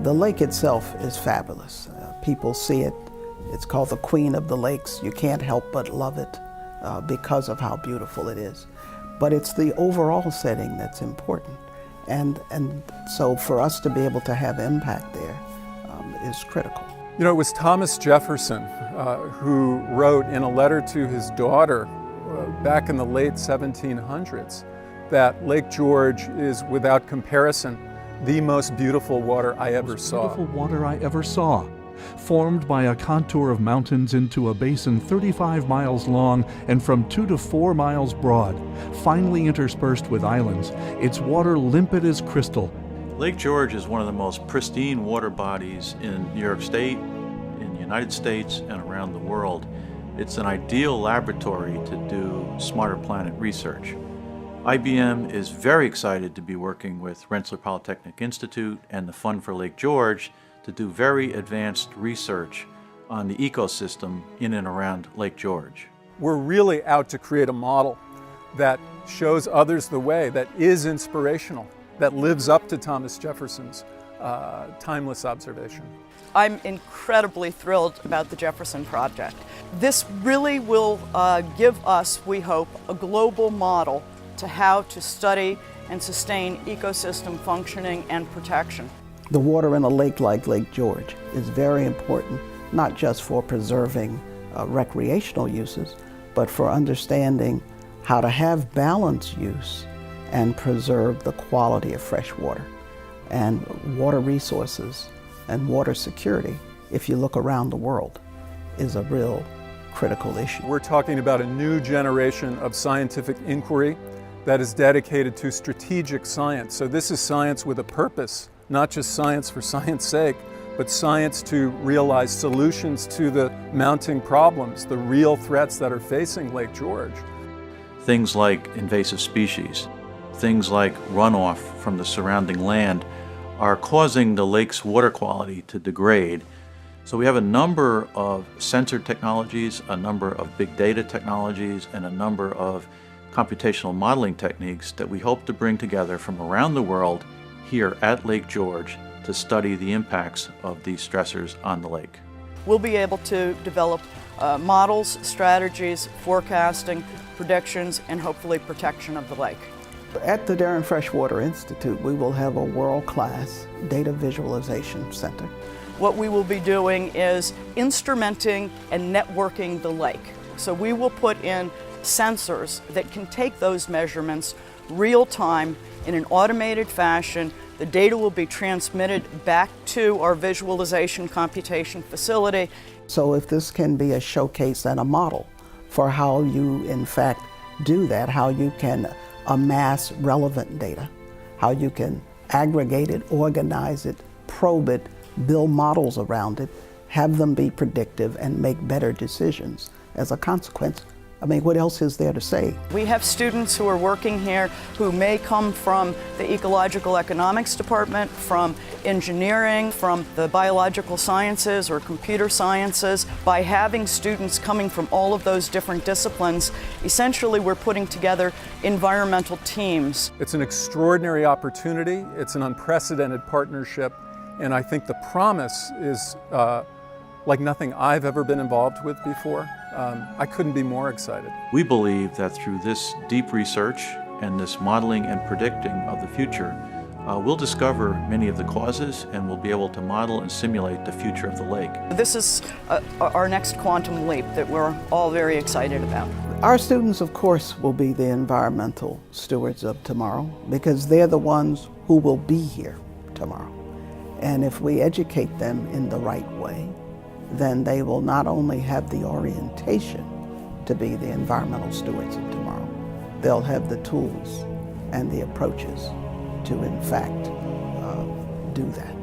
The lake itself is fabulous. People see it. It's called the Queen of the Lakes. You can't help but love it because of how beautiful it is. But it's the overall setting that's important. And so for us to be able to have impact there is critical. You know, it was Thomas Jefferson who wrote in a letter to his daughter back in the late 1700s that Lake George is, without comparison, the most beautiful water I ever saw. Beautiful water I ever saw. Formed by a contour of mountains into a basin 35 miles long and from 2 to 4 miles broad, finely interspersed with islands, its water limpid as crystal. Lake George is one of the most pristine water bodies in New York State, in the United States, and around the world. It's an ideal laboratory to do Smarter Planet research. IBM is very excited to be working with Rensselaer Polytechnic Institute and the Fund for Lake George to do very advanced research on the ecosystem in and around Lake George. We're really out to create a model that shows others the way, that is inspirational, that lives up to Thomas Jefferson's timeless observation. I'm incredibly thrilled about the Jefferson Project. This really will give us, we hope, a global model to how to study and sustain ecosystem functioning and protection. The water in a lake like Lake George is very important, not just for preserving recreational uses, but for understanding how to have balanced use and preserve the quality of fresh water. And water resources and water security, if you look around the world, is a real critical issue. We're talking about a new generation of scientific inquiry that is dedicated to strategic science. So this is science with a purpose, not just science for science sake, but science to realize solutions to the mounting problems, the real threats that are facing Lake George. Things like invasive species, things like runoff from the surrounding land are causing the lake's water quality to degrade. So we have a number of sensor technologies, a number of big data technologies, and a number of computational modeling techniques that we hope to bring together from around the world here at Lake George to study the impacts of these stressors on the lake. We'll be able to develop models, strategies, forecasting, predictions, and hopefully protection of the lake. At the Darien Freshwater Institute, we will have a world-class data visualization center. What we will be doing is instrumenting and networking the lake. So we will put in sensors that can take those measurements real time in an automated fashion. The data will be transmitted back to our visualization computation facility. So if this can be a showcase and a model for how you in fact do that, how you can amass relevant data, how you can aggregate it, organize it, probe it, build models around it, have them be predictive and make better decisions as a consequence. I mean, what else is there to say? We have students who are working here who may come from the ecological economics department, from engineering, from the biological sciences or computer sciences. By having students coming from all of those different disciplines, essentially we're putting together environmental teams. It's an extraordinary opportunity. It's an unprecedented partnership. And I think the promise is like nothing I've ever been involved with before. I couldn't be more excited. We believe that through this deep research and this modeling and predicting of the future, we'll discover many of the causes and we'll be able to model and simulate the future of the lake. This is our next quantum leap that we're all very excited about. Our students, of course, will be the environmental stewards of tomorrow because they're the ones who will be here tomorrow. And if we educate them in the right way, then they will not only have the orientation to be the environmental stewards of tomorrow, they'll have the tools and the approaches to, in fact, do that.